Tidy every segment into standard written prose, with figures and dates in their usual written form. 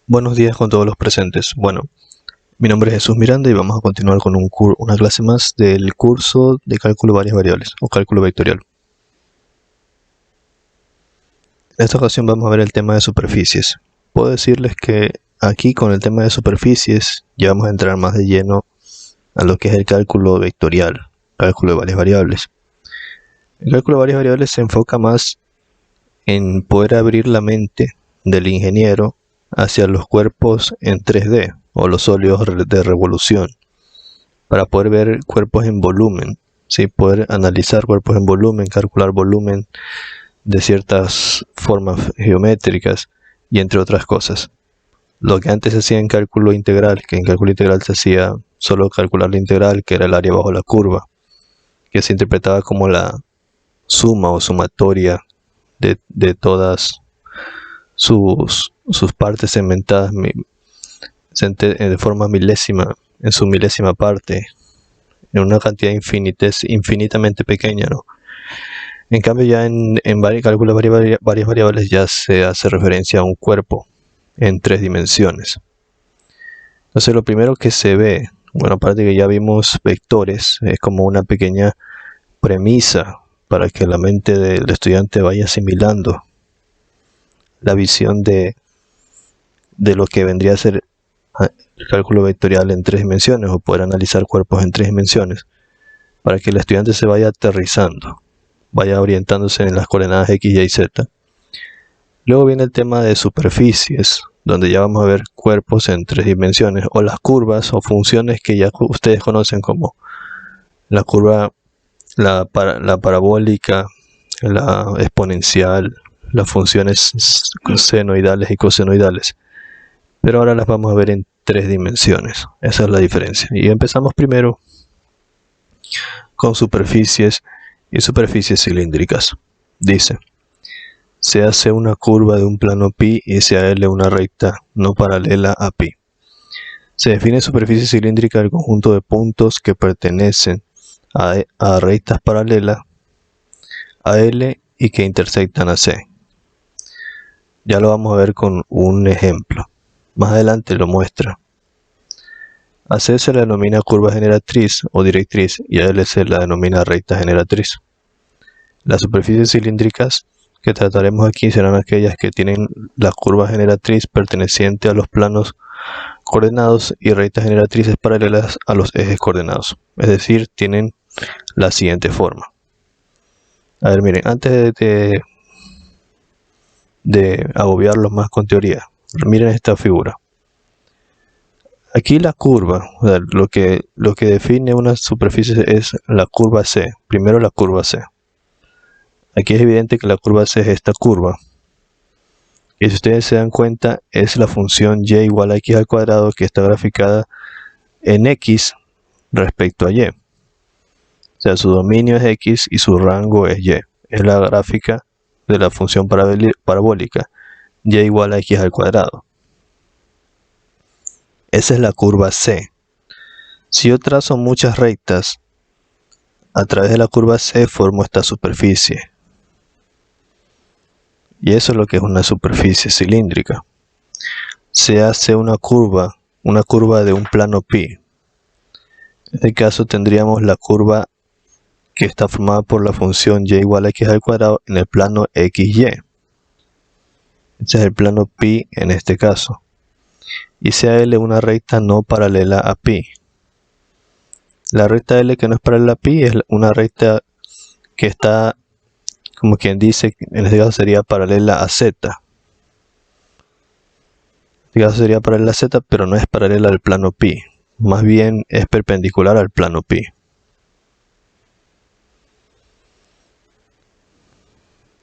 Buenos días con todos los presentes. Bueno, mi nombre es Jesús Miranda y vamos a continuar con una clase más del curso de cálculo de varias variables o cálculo vectorial. En esta ocasión vamos a ver el tema de superficies. Puedo decirles que aquí con el tema de superficies ya vamos a entrar más de lleno a lo que es el cálculo vectorial, cálculo de varias variables. El cálculo de varias variables se enfoca más en poder abrir la mente del ingeniero hacia los cuerpos en 3D o los sólidos de revolución, para poder ver cuerpos en volumen, ¿sí? Poder analizar cuerpos en volumen, calcular volumen de ciertas formas geométricas y entre otras cosas. Lo que antes se hacía en cálculo integral, que en cálculo integral se hacía solo calcular la integral, que era el área bajo la curva, que se interpretaba como la suma o sumatoria de todas sus partes segmentadas de forma milésima, en su milésima parte, en una cantidad infinitamente pequeña, ¿no? En cambio, ya en cálculo de varias variables ya se hace referencia a un cuerpo en 3 dimensiones. Entonces, lo primero que se ve, bueno, aparte de que ya vimos vectores, es como una pequeña premisa para que la mente del estudiante vaya asimilando la visión de lo que vendría a ser el cálculo vectorial en 3 dimensiones o poder analizar cuerpos en 3 dimensiones, para que el estudiante se vaya aterrizando, vaya orientándose en las coordenadas X, Y y Z. Luego viene el tema de superficies, donde ya vamos a ver cuerpos en 3 dimensiones, o las curvas o funciones que ya ustedes conocen como la curva, la parabólica, la exponencial, las funciones senoidales y cosenoidales. Pero ahora las vamos a ver en 3 dimensiones. Esa es la diferencia. Y empezamos primero con superficies y superficies cilíndricas. Dice: se hace una curva de un plano pi y se L una recta no paralela a pi. Se define superficie cilíndrica del conjunto de puntos que pertenecen a rectas paralelas a L y que intersectan a C. Ya lo vamos a ver con un ejemplo. Más adelante lo muestra. A C se la denomina curva generatriz o directriz y a L se la denomina recta generatriz. Las superficies cilíndricas que trataremos aquí serán aquellas que tienen la curva generatriz perteneciente a los planos coordenados y rectas generatrices paralelas a los ejes coordenados. Es decir, tienen la siguiente forma. A ver, miren, antes de agobiarlos más con teoría, miren esta figura. Aquí la curva, o sea, lo que define una superficie es la curva C. Primero la curva C. Aquí es evidente que la curva C es esta curva. Y si ustedes se dan cuenta, es la función y igual a x al cuadrado que está graficada en x respecto a y. O sea, su dominio es x y su rango es y. Es la gráfica de la función parabólica y igual a x al cuadrado. Esa es la curva C. Si yo trazo muchas rectas a través de la curva C, formo esta superficie. Y eso es lo que es una superficie cilíndrica. Se hace una curva de un plano pi. En este caso tendríamos la curva que está formada por la función y igual a x al cuadrado en el plano xy. Este es el plano pi en este caso. Y sea L una recta no paralela a pi. La recta L que no es paralela a pi es una recta que está, como quien dice, en este caso sería paralela a z. En este caso sería paralela a z, pero no es paralela al plano pi. Más bien es perpendicular al plano pi.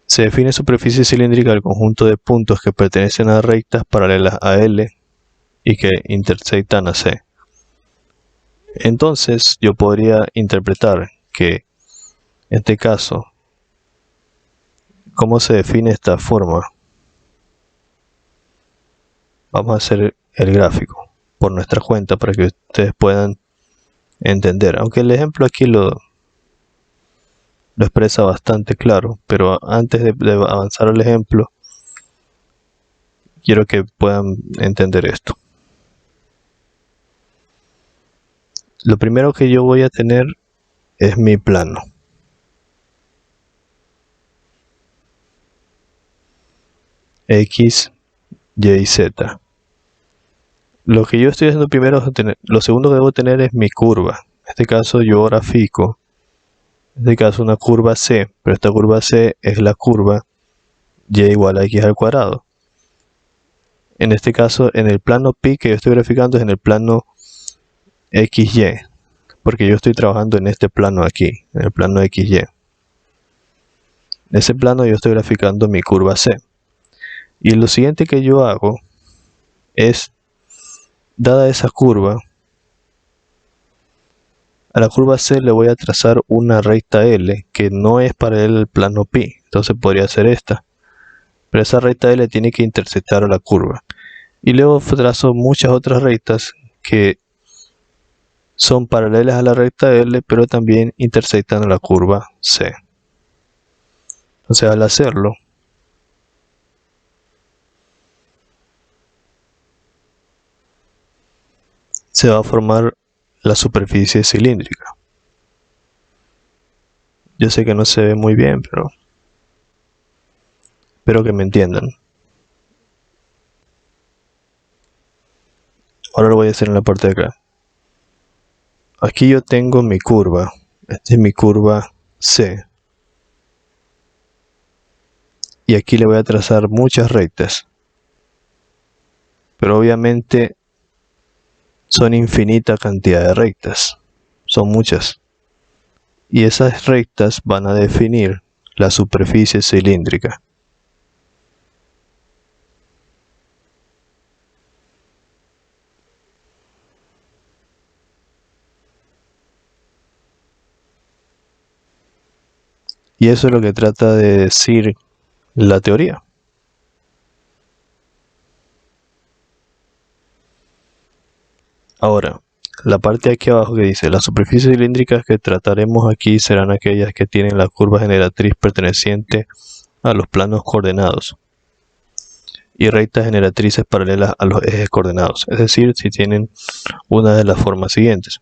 Se define superficie cilíndrica del conjunto de puntos que pertenecen a rectas paralelas a L y que intersectan a C. Entonces yo podría interpretar que en este caso, ¿cómo se define esta forma? Vamos a hacer el gráfico por nuestra cuenta para que ustedes puedan entender. Aunque el ejemplo aquí lo expresa bastante claro, pero antes de avanzar al ejemplo, quiero que puedan entender esto. Lo primero que yo voy a tener es mi plano. X, Y, Z. Lo que yo estoy haciendo primero es lo segundo que debo tener es mi curva. En este caso yo grafico, en este caso una curva C, pero esta curva C es la curva y igual a x al cuadrado. En este caso, en el plano pi que yo estoy graficando es en el plano XY, porque yo estoy trabajando en este plano aquí, en el plano XY. En ese plano yo estoy graficando mi curva C. Y lo siguiente que yo hago es, dada esa curva, a la curva C le voy a trazar una recta L que no es paralela al plano pi, entonces podría ser esta. Pero esa recta L tiene que intersectar a la curva. Y luego trazo muchas otras rectas que son paralelas a la recta L, pero también intersectan a la curva C. Entonces al hacerlo, se va a formar la superficie cilíndrica. Yo sé que no se ve muy bien, pero espero que me entiendan. Ahora lo voy a hacer en la parte de acá. Aquí yo tengo mi curva. Esta es mi curva C. Y aquí le voy a trazar muchas rectas. Pero obviamente son infinita cantidad de rectas. Son muchas. Y esas rectas van a definir la superficie cilíndrica. Y eso es lo que trata de decir la teoría. Ahora, la parte de aquí abajo que dice, las superficies cilíndricas que trataremos aquí serán aquellas que tienen la curva generatriz perteneciente a los planos coordenados y rectas generatrices paralelas a los ejes coordenados, es decir, si tienen una de las formas siguientes.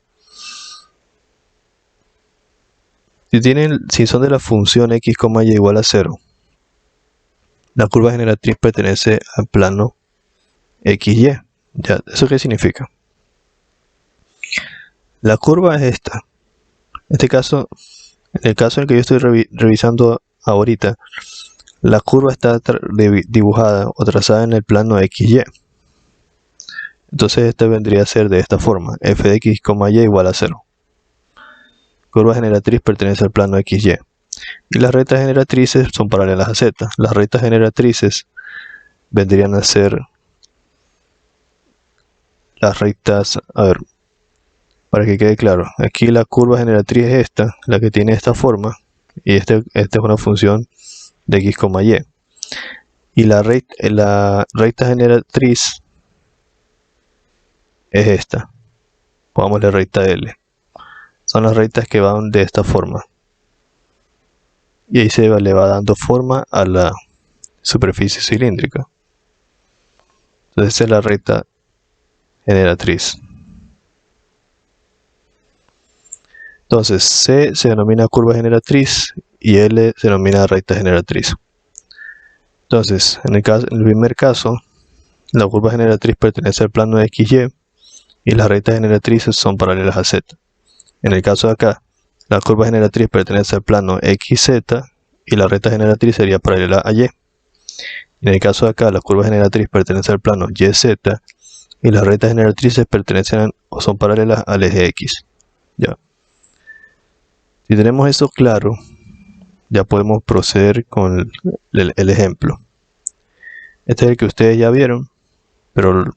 Si son de la función x, y igual a 0, la curva generatriz pertenece al plano XY. ¿Ya? ¿Eso qué significa? La curva es esta. En este caso, en el caso en el que yo estoy revisando ahorita, la curva está dibujada o trazada en el plano XY. Entonces esta vendría a ser de esta forma, f de x, y igual a 0. Curva generatriz pertenece al plano XY. Y las rectas generatrices son paralelas a z. Las rectas generatrices vendrían a ser las rectas, a ver, para que quede claro, aquí la curva generatriz es esta, la que tiene esta forma, y esta es una función de x, y. Y la recta generatriz es esta, pongámosle recta L. Son las rectas que van de esta forma. Y ahí le va dando forma a la superficie cilíndrica. Entonces esa es la recta generatriz. Entonces C se denomina curva generatriz y L se denomina recta generatriz. Entonces, en el primer caso, la curva generatriz pertenece al plano XY y las rectas generatrices son paralelas a Z. En el caso de acá, la curva generatriz pertenece al plano XZ y la recta generatriz sería paralela a Y. En el caso de acá, la curva generatriz pertenece al plano YZ y las rectas generatrices pertenecen o son paralelas al eje X. Ya. Si tenemos eso claro, ya podemos proceder con el ejemplo. Este es el que ustedes ya vieron, pero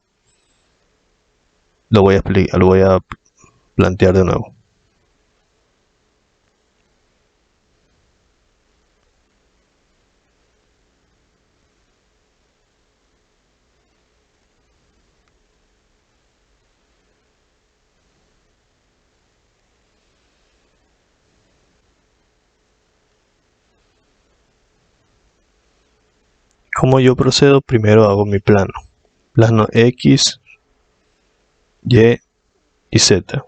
lo voy a plantear de nuevo. ¿Cómo yo procedo? Primero hago mi plano. Plano X, Y y Z.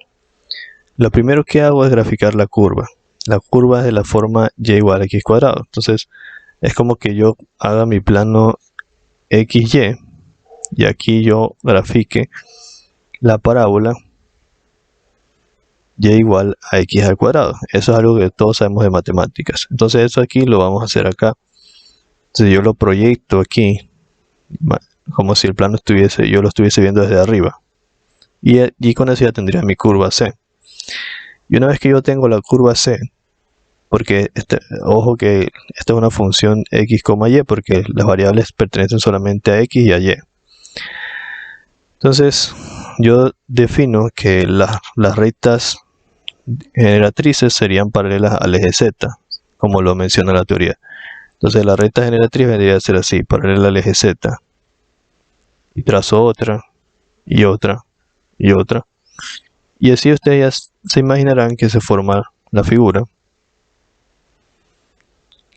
Lo primero que hago es graficar la curva. La curva es de la forma y igual a x cuadrado. Entonces es como que yo haga mi plano XY y aquí yo grafique la parábola y igual a x al cuadrado. Eso es algo que todos sabemos de matemáticas. Entonces eso aquí lo vamos a hacer acá. Entonces yo lo proyecto aquí como si el plano yo lo estuviese viendo desde arriba. Y con eso ya tendría mi curva C. Y una vez que yo tengo la curva C, porque ojo que esta es una función x, y, porque las variables pertenecen solamente a x y a y. Entonces yo defino que las rectas generatrices serían paralelas al eje z, como lo menciona la teoría. Entonces la recta generatriz vendría a ser así, paralela al eje z. Y trazo otra, y otra, y otra. Y así ustedes ya se imaginarán que se forma la figura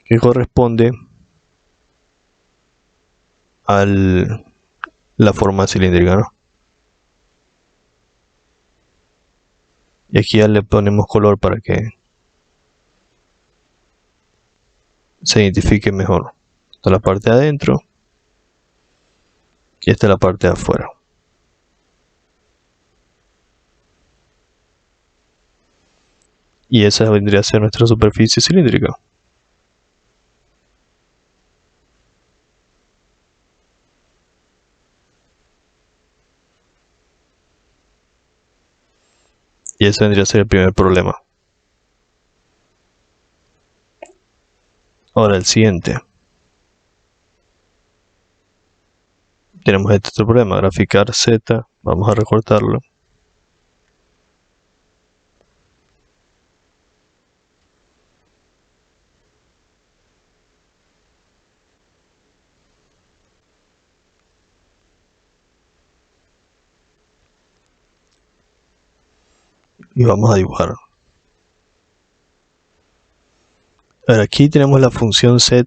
que corresponde a la forma cilíndrica, ¿no? Y aquí ya le ponemos color para que se identifique mejor. Esta es la parte de adentro y esta es la parte de afuera. Y esa vendría a ser nuestra superficie cilíndrica. Y ese vendría a ser el primer problema. Ahora el siguiente. Tenemos este otro problema, graficar Z. Vamos a recortarlo. Y vamos a dibujar. Ahora aquí tenemos la función z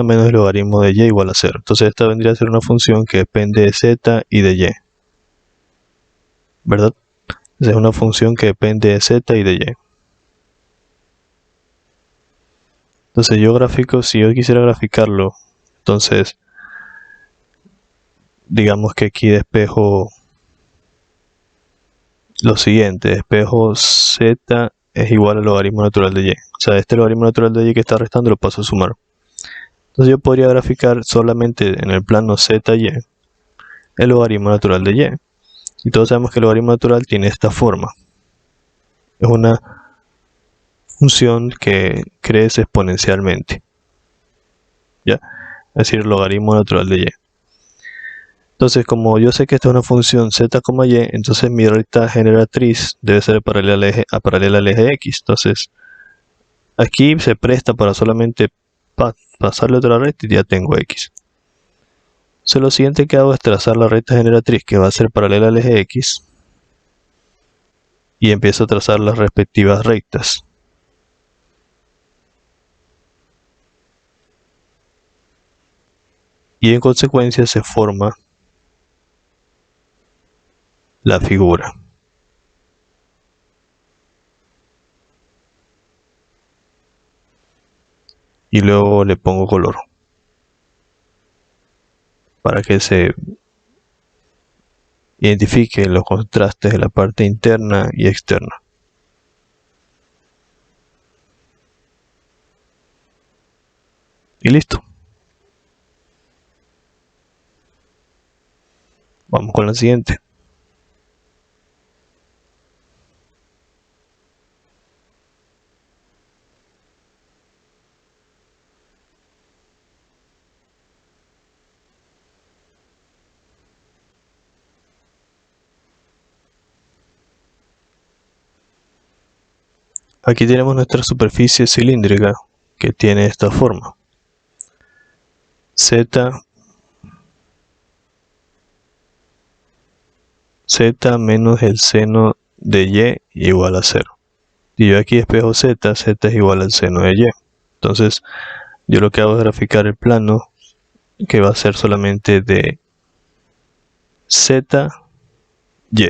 menos el logaritmo de y igual a 0. Entonces esta vendría a ser una función que depende de z y de y. ¿Verdad? Esa es una función que depende de z y de y. Entonces si yo quisiera graficarlo, entonces digamos que aquí despejo lo siguiente, despejo z es igual al logaritmo natural de y. O sea, este logaritmo natural de y que está restando lo paso a sumar. Entonces yo podría graficar solamente en el plano z, y el logaritmo natural de y. Y todos sabemos que el logaritmo natural tiene esta forma. Es una función que crece exponencialmente. ¿Ya? Es decir, el logaritmo natural de y. Entonces, como yo sé que esta es una función z, y, entonces mi recta generatriz debe ser paralela al eje x. Entonces, aquí se presta para solamente pasarle otra recta y ya tengo x. Entonces, lo siguiente que hago es trazar la recta generatriz que va a ser paralela al eje x. Y empiezo a trazar las respectivas rectas. Y en consecuencia se forma la figura. Y luego le pongo color para que se identifiquen los contrastes de la parte interna y externa. Y listo. Vamos con la siguiente. Aquí tenemos nuestra superficie cilíndrica que tiene esta forma. Z menos el seno de y igual a 0. Y yo aquí despejo z es igual al seno de y. Entonces yo lo que hago es graficar el plano que va a ser solamente de z, y.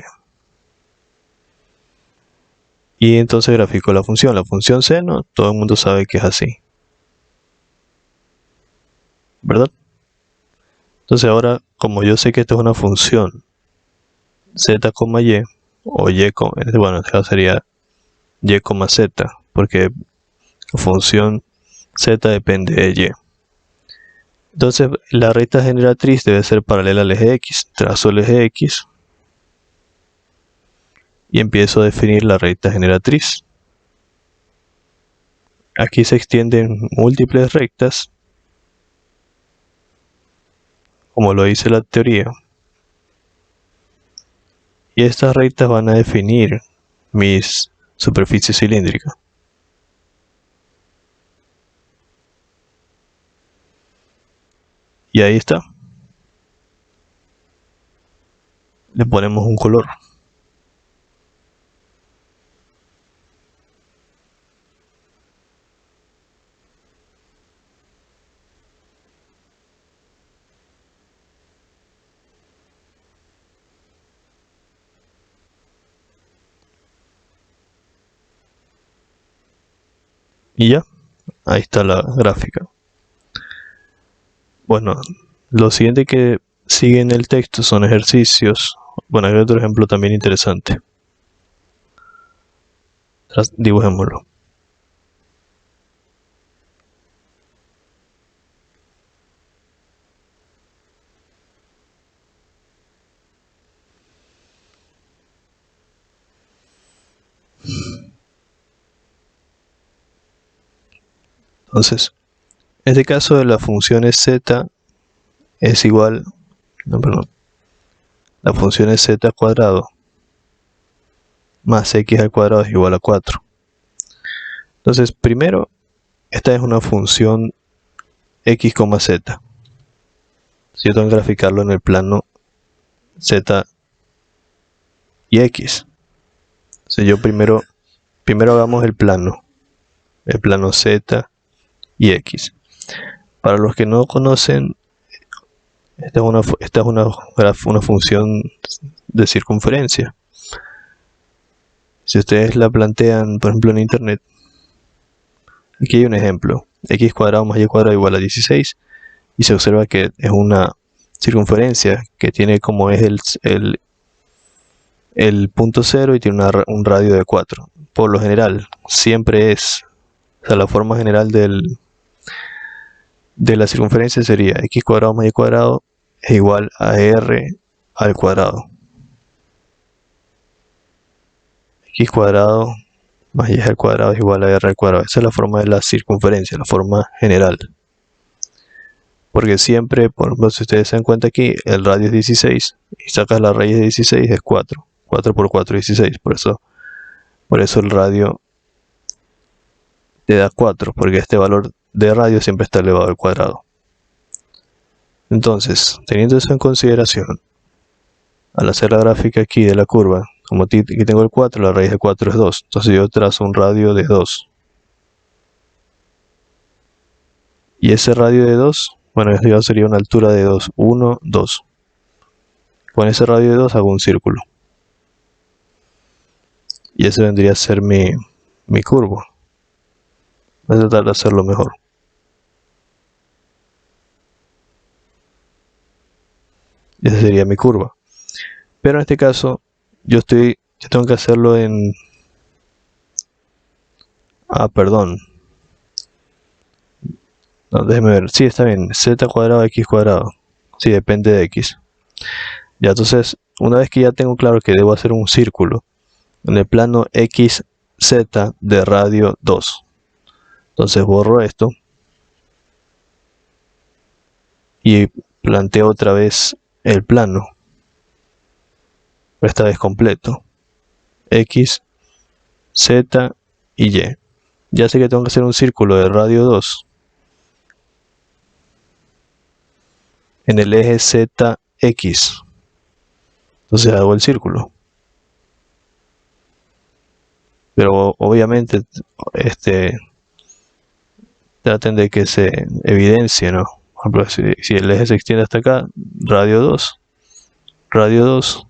Y entonces grafico la función. La función seno, todo el mundo sabe que es así, ¿verdad? Entonces ahora, como yo sé que esto es una función z, y, o y, bueno, en este caso sería y, z, porque la función z depende de y. Entonces la recta generatriz debe ser paralela al eje x. Trazo el eje x y empiezo a definir la recta generatriz. Aquí se extienden múltiples rectas, como lo dice la teoría. Y estas rectas van a definir mis superficies cilíndricas. Y ahí está. Le ponemos un color. Y ya, ahí está la gráfica. Bueno, lo siguiente que sigue en el texto son ejercicios. Bueno, hay otro ejemplo también interesante. Dibujémoslo. Entonces, en este caso de la función z es igual, no, perdón, la función es z cuadrado más x al cuadrado es igual a 4. Entonces, primero, esta es una función x, z. Si yo tengo que graficarlo en el plano z y x. Entonces yo primero hagamos el plano z y x. Para los que no conocen, esta es una función de circunferencia. Si ustedes la plantean, por ejemplo, en internet, aquí hay un ejemplo. X cuadrado más y cuadrado igual a 16. Y se observa que es una circunferencia que tiene como eje el punto 0 y tiene un radio de 4. Por lo general, siempre es, o sea, la forma general de la circunferencia sería x cuadrado más y cuadrado es igual a r al cuadrado. X cuadrado más y al cuadrado es igual a r al cuadrado. Esa es la forma de la circunferencia, la forma general. Porque siempre, por ejemplo, si ustedes se dan cuenta aquí, el radio es 16 y sacas la raíz de 16 es 4. 4 por 4 es 16. Por eso el radio te da 4, porque este valor de radio siempre está elevado al cuadrado. Entonces, teniendo eso en consideración, al hacer la gráfica aquí de la curva, como aquí tengo el 4, la raíz de 4 es 2. Entonces yo trazo un radio de 2. Y ese radio de 2, bueno, ya sería una altura de 2. 1, 2. Con ese radio de 2 hago un círculo. Y ese vendría a ser mi curvo. Voy a tratar de hacerlo mejor. Esa sería mi curva. Pero en este caso, yo tengo que hacerlo en... perdón. No, déjeme ver. Sí, está bien. Z cuadrado, X cuadrado. Sí, depende de X. Ya, entonces, una vez que ya tengo claro que debo hacer un círculo en el plano XZ de radio 2. Entonces borro esto. Y planteo otra vez el plano. Pero esta vez completo. X, Z y Y. Ya sé que tengo que hacer un círculo de radio 2 en el eje ZX. Entonces hago el círculo. Pero obviamente traten de que se evidencie, ¿no? Por ejemplo, si el eje se extiende hasta acá, radio 2, radio 2,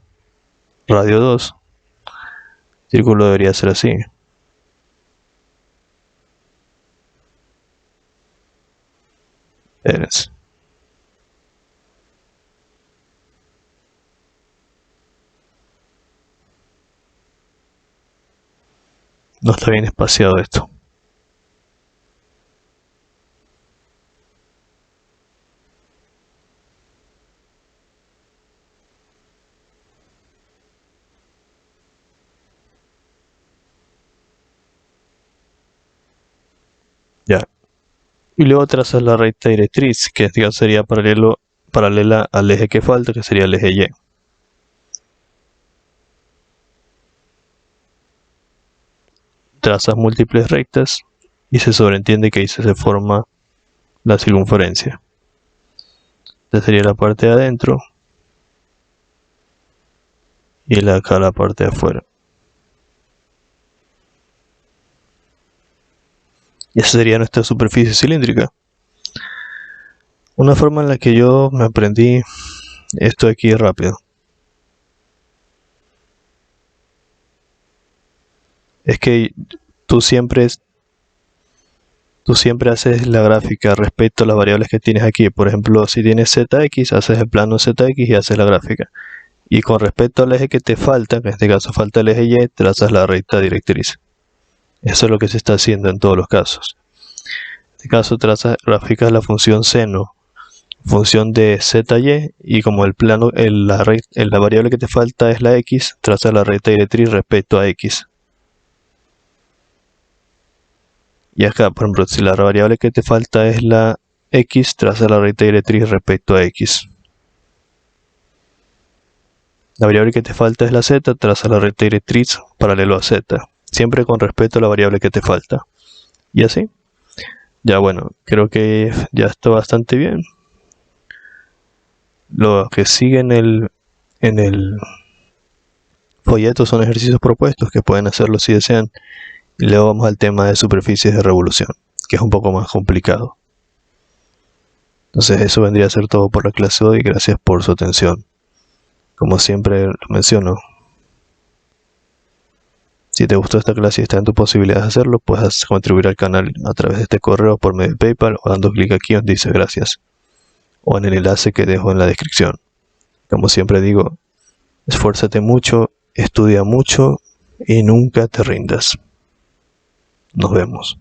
radio 2. El círculo debería ser así. Espérense. No está bien espaciado esto. Ya. Y luego trazas la recta directriz, que en este caso sería paralela al eje que falta, que sería el eje Y. Trazas múltiples rectas y se sobreentiende que ahí se forma la circunferencia. Esta sería la parte de adentro y acá la parte de afuera. Y esa sería nuestra superficie cilíndrica. Una forma en la que yo me aprendí esto aquí rápido es que tú siempre haces la gráfica respecto a las variables que tienes aquí. Por ejemplo, si tienes ZX, haces el plano ZX y haces la gráfica. Y con respecto al eje que te falta, que en este caso falta el eje Y, trazas la recta directriz. Eso es lo que se está haciendo en todos los casos. En este caso gráficas la función seno, función de ZY, y como el plano, la variable que te falta es la X, trazas la recta directriz respecto a X. Y acá, por ejemplo, si la variable que te falta es la X, traza la recta directriz respecto a X. La variable que te falta es la Z, traza la recta directriz paralelo a Z. Siempre con respecto a la variable que te falta. Y así. Ya bueno, creo que ya está bastante bien. Lo que sigue en el folleto son ejercicios propuestos que pueden hacerlo si desean. Y luego vamos al tema de superficies de revolución, que es un poco más complicado. Entonces eso vendría a ser todo por la clase de hoy. Gracias por su atención. Como siempre lo menciono, si te gustó esta clase y está en tu posibilidad de hacerlo, puedes contribuir al canal a través de este correo por medio de PayPal o dando clic aquí donde dice gracias, o en el enlace que dejo en la descripción. Como siempre digo, esfuérzate mucho, estudia mucho y nunca te rindas. Nos vemos.